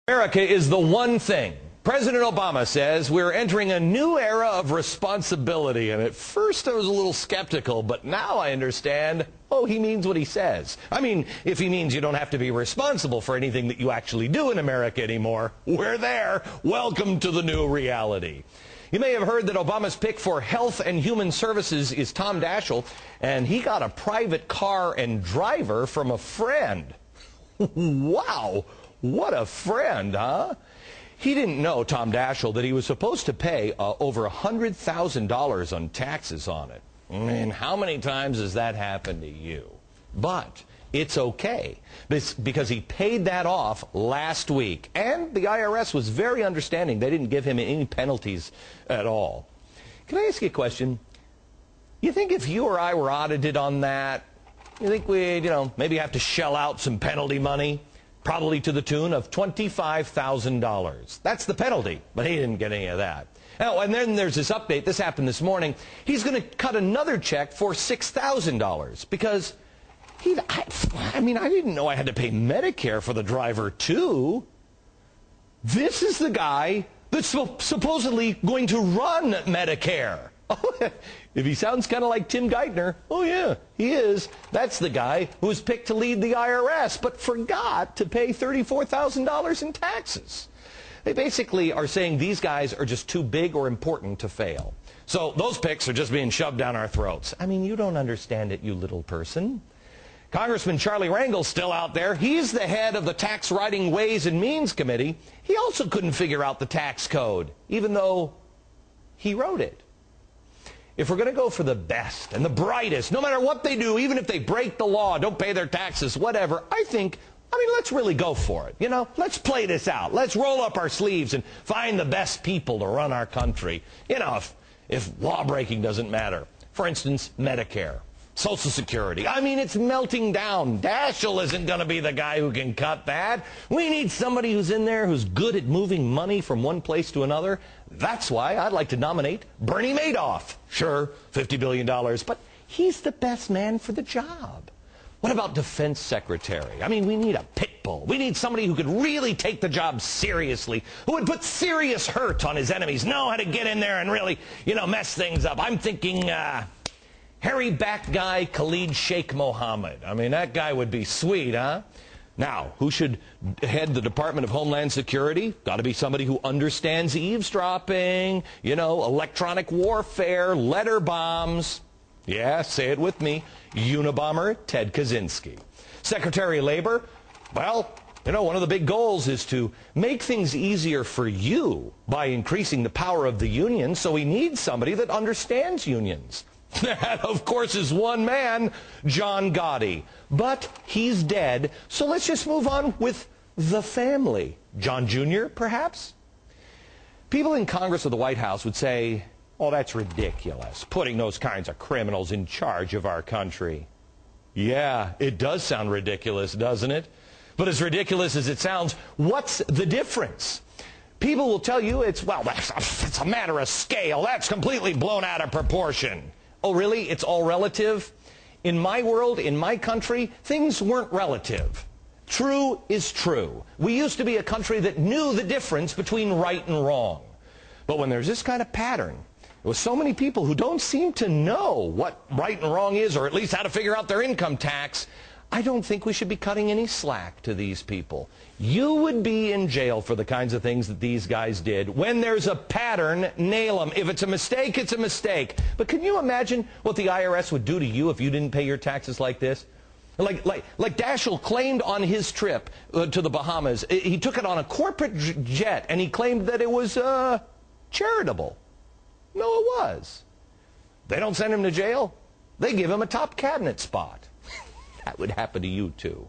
America is the one thing. President Obama says we're entering a new era of responsibility. And at first I was a little skeptical, but now I understand, oh, he means what he says. I mean, if he means you don't have to be responsible for anything that you actually do in America anymore, we're there. Welcome to the new reality. You may have heard that Obama's pick for Health and Human Services is Tom Daschle, and he got a private car and driver from a friend. Wow, what a friend, huh? He didn't know, Tom Daschle, that he was supposed to pay over $100,000 on taxes on it. And how many times has that happened to you? But it's okay, because he paid that off last week. And the IRS was very understanding. They didn't give him any penalties at all. Can I ask you a question? You think if you or I were audited on that, you think we'd, maybe have to shell out some penalty money? Probably to the tune of $25,000. That's the penalty, but he didn't get any of that. Oh, and then there's this update. This happened this morning. He's going to cut another check for $6,000 because I didn't know I had to pay Medicare for the driver, too. This is the guy that's supposedly going to run Medicare. If he sounds kind of like Tim Geithner, oh yeah, he is. That's the guy who was picked to lead the IRS, but forgot to pay $34,000 in taxes. They basically are saying these guys are just too big or important to fail. So those picks are just being shoved down our throats. I mean, you don't understand it, you little person. Congressman Charlie Rangel's still out there. He's the head of the Tax Writing Ways and Means Committee. He also couldn't figure out the tax code, even though he wrote it. If we're going to go for the best and the brightest, no matter what they do, even if they break the law, don't pay their taxes, whatever, let's really go for it. Let's play this out. Let's roll up our sleeves and find the best people to run our country. If law-breaking doesn't matter. For instance, Medicare, Social Security. It's melting down. Daschle isn't going to be the guy who can cut that. We need somebody who's in there who's good at moving money from one place to another. That's why I'd like to nominate Bernie Madoff. Sure, $50 billion, but he's the best man for the job. What about Defense Secretary? We need a pit bull. We need somebody who could really take the job seriously, who would put serious hurt on his enemies, know how to get in there and really, mess things up. I'm thinking, hairy back guy Khalid Sheikh Mohammed. That guy would be sweet, huh? Now, who should head the Department of Homeland Security? Got to be somebody who understands eavesdropping, electronic warfare, letter bombs. Yeah, say it with me. Unabomber Ted Kaczynski. Secretary of Labor? Well, one of the big goals is to make things easier for you by increasing the power of the union, so we need somebody that understands unions. That, of course, is one man, John Gotti. But he's dead, so let's just move on with the family. John Jr., perhaps? People in Congress or the White House would say, oh, that's ridiculous, putting those kinds of criminals in charge of our country. Yeah, it does sound ridiculous, doesn't it? But as ridiculous as it sounds, what's the difference? People will tell you it's a matter of scale. That's completely blown out of proportion. Oh, really? It's all relative? In my world, in my country, things weren't relative. True is true. We used to be a country that knew the difference between right and wrong. But when there's this kind of pattern, with so many people who don't seem to know what right and wrong is, or at least how to figure out their income tax, I don't think we should be cutting any slack to these people. You would be in jail for the kinds of things that these guys did. When there's a pattern, nail them. If it's a mistake, it's a mistake. But can you imagine what the IRS would do to you if you didn't pay your taxes like this? Like Daschle claimed on his trip to the Bahamas. He took it on a corporate jet, and he claimed that it was charitable. No, it was. They don't send him to jail. They give him a top cabinet spot. That would happen to you, too.